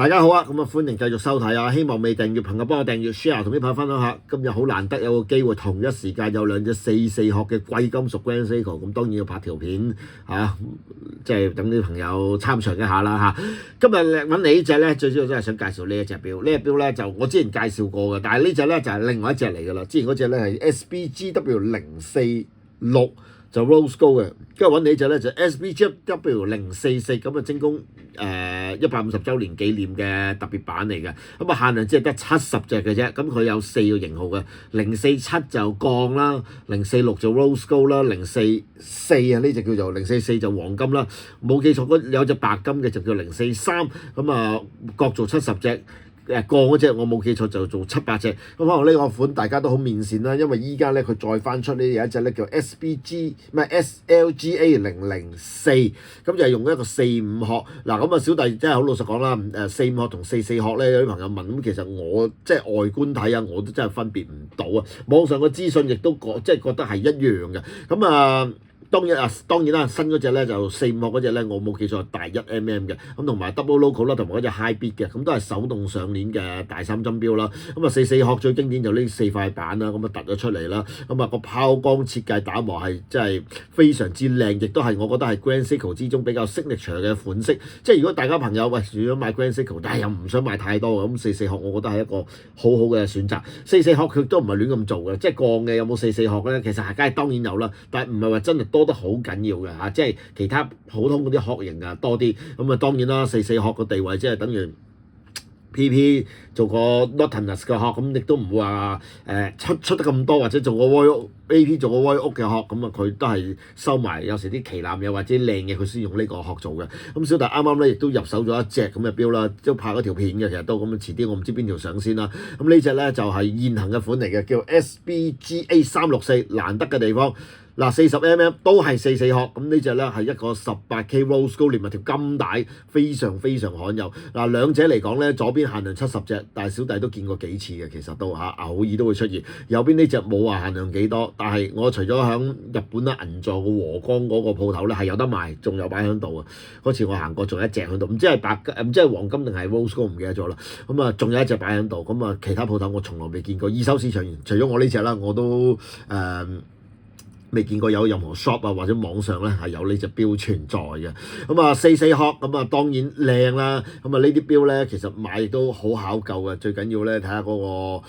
大家好啊，咁啊歡迎繼續收睇啊！希望未訂閱朋友幫我訂閱 share 同啲朋友分享下。今日好難得有個機會，同一時間有兩隻四殼嘅貴金屬 Grand Seiko， 咁當然要拍條片嚇，即係等啲朋友參詳一下啦嚇。今日揾你呢隻咧，最主要真係想介紹呢一隻錶。呢隻錶咧就我之前介紹過嘅，但係呢隻咧就係另外一隻嚟㗎啦。之前嗰隻咧係 SBGW046。就 Rose Gold 嘅，跟住揾你隻咧就 SBGW044咁啊，精工150週年紀念嘅特別版嚟嘅，咁啊限量只係得70隻嘅啫，咁佢有4個型號嘅，047就鋼啦，046就 Rose Gold 啦，044啊呢隻叫做044就黃金啦，冇記錯有隻白金嘅就叫043，咁啊各做70隻。鋼嗰隻我冇記錯就做700隻，咁可能呢個款大家都好面善啦，因為依家咧佢再翻出呢有一隻咧叫 SLGA 004，咁就係用一個45殼。嗱咁啊小弟真係好老實講啦，45殼同44殼咧有啲朋友問，咁其實我即係外觀睇啊，我都真係分別唔到啊，網上嘅資訊亦都即係覺得係一樣嘅，咁啊。當然啦，新嗰隻咧就45殼嗰隻咧，我冇記錯大1mm 嘅，咁同埋 double logo 啦，同埋嗰隻 high beat 嘅，咁都係手動上鏈嘅大三針錶啦。咁啊44殼最經典就呢4塊板啦，咁啊突咗出嚟啦。咁啊個拋光設計打磨係真係非常之靚，亦都係我覺得係 Grand Seiko 之中比較 signature 嘅款式。即係如果大家朋友如果買 Grand Seiko，但係又唔想買太多嘅，咁44殼我覺得係一個好好嘅選擇。44殼佢都唔係亂咁做嘅，即係鋼嘅有冇44殼咧？其實係梗係當然有啦，但係唔係話真係多得好緊要嘅嚇，即係其他普通嗰啲殼型啊多啲，咁啊當然啦44殼個地位即係等於 PP 做個 Nautilus 嘅殼，咁亦都唔會話出得咁多，或者做個 Royal AP 做個 Royal Oak嘅殼，咁啊佢都係收埋有時啲旗艦又或者靚嘅佢先用呢個殼做嘅。咁小弟啱啱咧亦都入手咗一隻咁嘅錶啦，都拍咗條片嘅，其實都咁遲啲我唔知邊條相先啦。咁呢隻咧就係現行嘅款嚟嘅，叫 SBGA364，難得嘅地方。嗱40mm 都係44殼，咁呢隻咧係一個18K Rose Gold 連埋條金帶，非常非常罕有。嗱兩者嚟講咧，左邊限量70隻，但係小弟都見過幾次嘅，其實都偶爾都會出現。右邊呢隻冇話限量幾多，但係我除咗響日本啦銀座個和光嗰個鋪頭咧係有得賣，仲有擺喺度啊！嗰次我行過仲有一隻喺度，唔知係唔知係黃金定係 Rose Gold 唔記得咗啦。咁啊仲有一隻擺喺度，咁啊其他鋪頭我從來未見過。二手市場除咗我呢隻啦，我都未見過有任何 shop 啊或者網上咧係有呢隻錶存在嘅。咁啊44殼咁啊當然靚啦。咁啊呢啲錶咧其實買都好考究嘅，最緊要咧睇下嗰個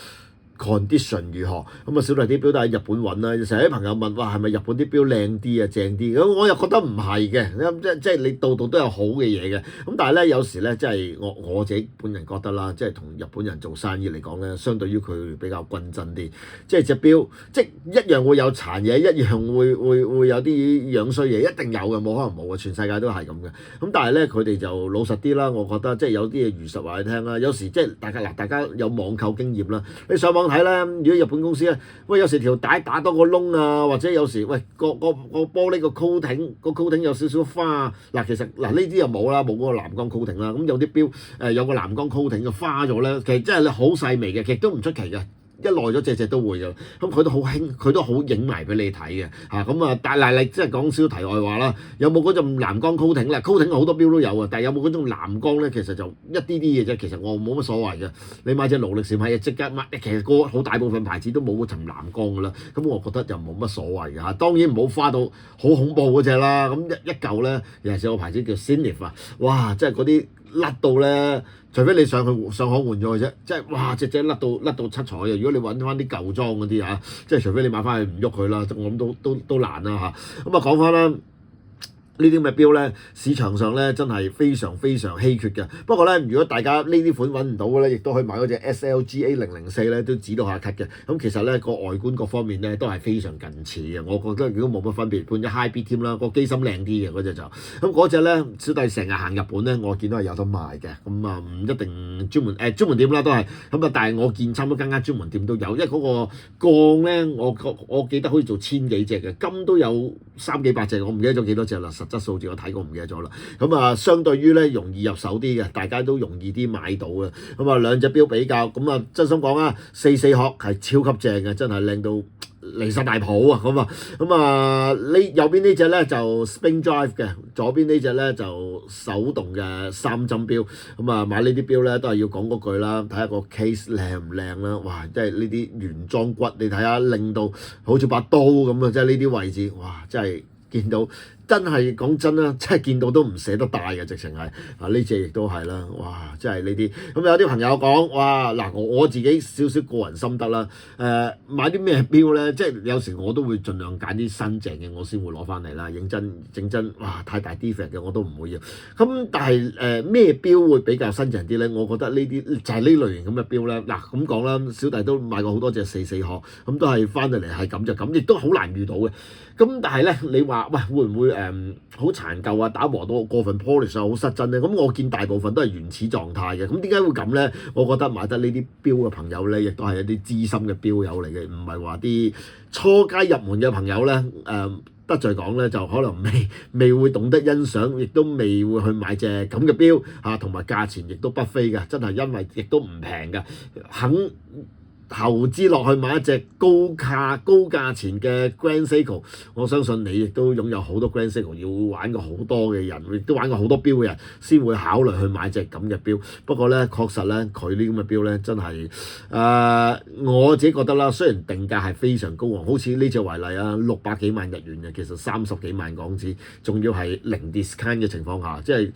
condition 如何。咁啊小弟啲錶都喺日本揾啦，成日啲朋友問哇係咪日本啲錶靚啲啊正啲？咁我又覺得唔係嘅，即係你度度都有好嘅嘢嘅。咁但係咧有時咧即係我自己本人覺得啦，即係同日本人做生意嚟講咧，相對於佢比較均真啲。即係隻錶即係一樣會有殘嘢，一樣會有啲樣衰嘢，一定有嘅，冇可能冇嘅，全世界都係咁嘅。咁但係咧佢哋就老實啲啦，我覺得即係有啲嘢如實話你聽啦。有時即係大家有網購經驗啦，你上網睇咧，如果日本公司咧，喂有時條帶打多個窿啊，或者有時喂個玻璃個 coating 有少少花嗱，其實嗱呢啲又冇啦，冇嗰個藍光 coating 啦。咁有啲錶有個藍光 coating 嘅花咗咧，其實真係好細微嘅，其實都唔出奇嘅。一耐咗隻都會嘅，咁佢都好興，佢都好影埋俾你睇嘅嚇。咁啊，但係即係講少題外話啦，有冇嗰種藍光 coating 咧？coating 好多錶都有啊，但係有冇嗰種藍光咧？其實就一啲嘢啫。其實我冇乜所謂嘅。你買隻勞力士買嘢即刻乜？其實個好大部分牌子都冇嗰層藍光㗎啦。咁我覺得就冇乜所謂嘅嚇。當然唔好花到好恐怖嗰隻啦。咁一嚿咧，尤其是有個牌子叫 Zenith 啊，哇！即係嗰啲甩到咧〜除非你上行換咗佢啫，即係哇隻甩到七彩嘅。如果你揾翻啲舊裝嗰啲嚇，即係除非你買翻去唔喐佢啦，我諗都難啦嚇。咁啊講翻啦。呢啲咁嘅錶咧，市場上咧真係非常非常稀缺嘅。不過咧，如果大家呢啲款揾唔到嘅咧，亦都可以買嗰隻 SLGA004咧，都指到下咳嘅。咁其實咧個外觀各方面咧都係非常近似嘅，我覺得如果冇乜分別，換咗 high beat 添啦，個機芯靚啲嘅嗰隻就。咁嗰隻咧，小弟成日行日本咧，我見到係有得賣嘅。咁啊唔一定專門店啦都係。咁啊但係我見差唔多間專門店都有，因為嗰個鋼咧，我記得好似做1000幾隻嘅，金都有300幾隻，我唔記得咗幾多隻啦。實質數字我睇過唔記得咗啦。咁啊，相對於咧容易入手啲嘅，大家都容易啲買到嘅。咁啊，兩隻錶比較，咁啊真心講啊，44殼係超級正嘅，真係靚到離實大譜啊咁啊呢右邊呢隻咧就 Spin Drive 嘅，左邊呢隻咧就手動嘅3針錶。咁啊買呢啲錶咧都係要講嗰句啦，睇下個 case 靚唔靚啦。哇！即係呢啲原裝骨，你睇下令到好似把刀咁啊！即係呢啲位置，哇！真係見到。真係講真啦，真係見到都唔捨得戴嘅，直情係啊！呢隻亦都係啦，哇！真係呢啲咁有啲朋友講，哇嗱，我自己少少個人心得啦，買啲咩錶咧，即係有時我都會盡量揀啲新淨嘅，我先會攞翻嚟啦。認真，哇！太大 defect 嘅我都唔會要。咁但係咩錶會比較新淨啲咧？我覺得呢啲就係呢類型咁嘅錶咧。嗱咁講啦，小弟都買過好多隻44殼，咁都係翻到嚟係咁就咁，亦都好難遇到嘅。咁但係咧，你話喂會唔會好殘舊啊？打磨到過分 polish 好失真咧？咁我見大部分都係原始狀態嘅。咁點解會咁咧？我覺得買得呢啲錶嘅朋友咧，亦都係一啲資深嘅錶友嚟嘅，唔係話啲初階入門嘅朋友咧。得罪講咧，就可能未會懂得欣賞，亦都未會去買隻咁嘅錶嚇，同埋價錢亦都不菲嘅，真係因為亦都唔平嘅，肯投資落去買一隻高價錢嘅 Grand Seiko， 我相信你亦都擁有好多 Grand Seiko 要玩過好多嘅人，亦都玩過好多錶嘅人，先會考慮去買隻咁嘅錶。不過咧，確實咧，佢呢咁嘅錶咧，真係我自己覺得啦，雖然定價係非常高昂，好似呢隻為例啊，600幾萬日元嘅，其實30幾萬港紙，仲要係零 discount 嘅情況下，即係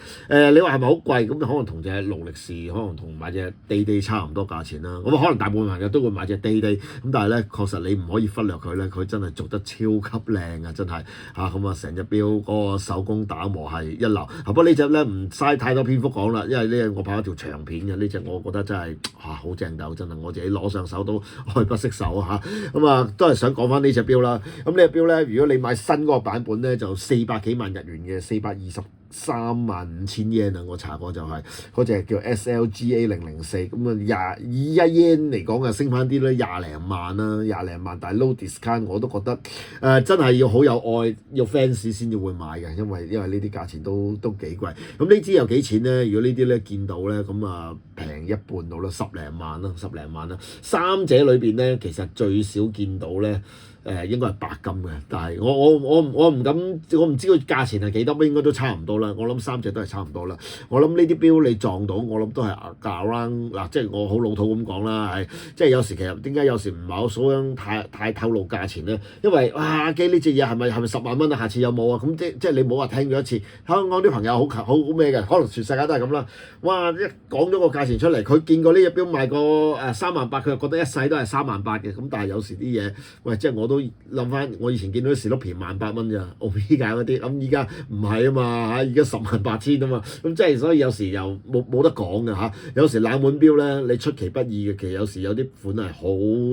你話係咪好貴？咁可能同隻勞力士，可能同買隻 Day 差唔多價錢啦。咁可能大部分人都會買隻 Day，咁但係咧，確實你唔可以忽略佢咧，佢真係做得超級靚啊！真係咁啊，成隻錶嗰個手工打磨係一流。不過呢隻咧唔嘥太多篇幅講啦，因為呢我拍一條長片嘅呢隻，我覺得真係好正鬥，真係我自己攞上手都愛不釋手都係想講翻呢隻錶啦。咁呢隻錶咧，如果你買新嗰個版本咧，就400幾萬日元嘅4235000 yen 啊！我查過就係嗰隻叫 SLGA 004，咁啊以1 yen 嚟講啊，升翻啲咧20零萬啦，20零萬，但係 low discount 我都覺得真係要好有愛，要 fans 先至會買嘅，因為呢啲價錢都幾貴。咁呢支有幾錢咧？如果呢啲咧見到咧，咁啊平一半到啦，10零萬啦。三者裏邊咧，其實最少見到咧。應該係白金嘅，但係我唔敢，我唔知個價錢係幾多，應該都差唔多啦。我諗三隻都係差唔多啦。我諗呢啲錶你撞到，我諗都係around嗱，即係我好老土咁講啦，係即係有時其實點解有時唔係好想太透露價錢咧？因為哇，機呢隻嘢係咪10萬蚊啊？下次有冇啊？咁即係你冇話聽咗一次，香港啲朋友好咩嘅，可能全世界都係咁啦。哇！一講咗個價錢出嚟，佢見過呢隻錶賣過38000，佢就覺得一世都係38000嘅。咁但係有時啲嘢，喂，即係我都諗翻，我以前見到啲士多啤18000蚊咋，Omega嗰啲，咁依家唔係啊嘛嚇，而家108000啊嘛，咁即係所以有時又冇得講嘅嚇。有時冷門錶咧，你出其不意嘅，其實有時有啲款係好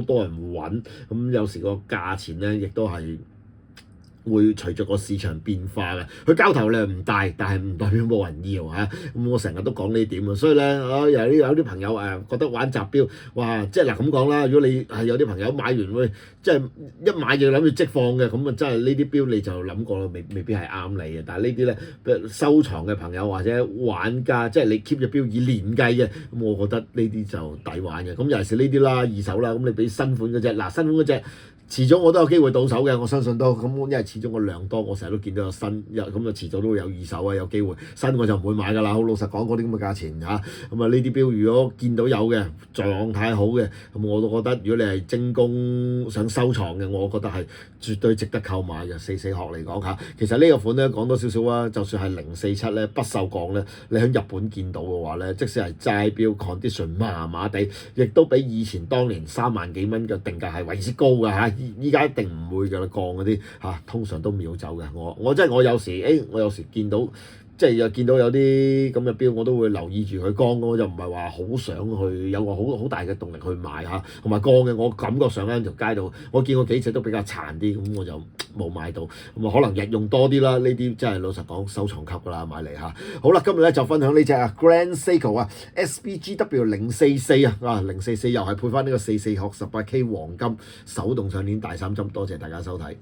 多人揾，咁有時個價錢咧亦都係會隨着個市場變化嘅，佢交投量唔大，但係唔代表冇人要嚇。咁我成日都講呢點啊，所以咧有啲朋友覺得玩雜錶，哇！即係嗱咁講啦，如果你係有啲朋友買完會即係一買就諗住即放嘅，咁啊真係呢啲錶你就諗過啦，未必係啱你嘅。但係呢啲咧收藏嘅朋友或者玩家，即係你 keep 隻錶以年計嘅，咁我覺得呢啲就抵玩嘅。咁尤其是呢啲啦，二手啦，咁你俾新款嗰隻，新款嗰隻。遲早我都有機會到手嘅，我相信都咁，因為始終我量多，我成日都見到有新，咁啊遲早都會有二手啊，有機會新我就唔會買㗎啦。好老實講，嗰啲咁嘅價錢嚇，咁啊呢啲錶如果見到有嘅狀態好嘅，咁我都覺得如果你係精工想收藏嘅，我覺得係絕對值得購買嘅。44殼嚟講嚇，其實呢個款咧講多少少啊，就算係047咧不鏽鋼咧，你喺日本見到嘅話咧，即使係齋錶 condition 麻麻地，亦都比以前當年3萬幾蚊嘅定價係為之高㗎嚇。依家一定唔會㗎啦，鋼嗰啲通常都秒走嘅。我真係我有時見到即係又見到有啲咁嘅錶，我都會留意住佢鋼，我就唔係話好想去有個好大嘅動力去買嚇。同埋鋼嘅，我感覺上喺條街度，我見過幾隻都比較殘啲，咁我就冇買到。咁可能日用多啲啦，呢啲真係老實講收藏級㗎啦，買嚟嚇。好啦，今日咧就分享呢隻Grand Seiko SBGW 044044又係配翻呢個44殼18K 黃金手動上鏈大3針，多謝大家收睇。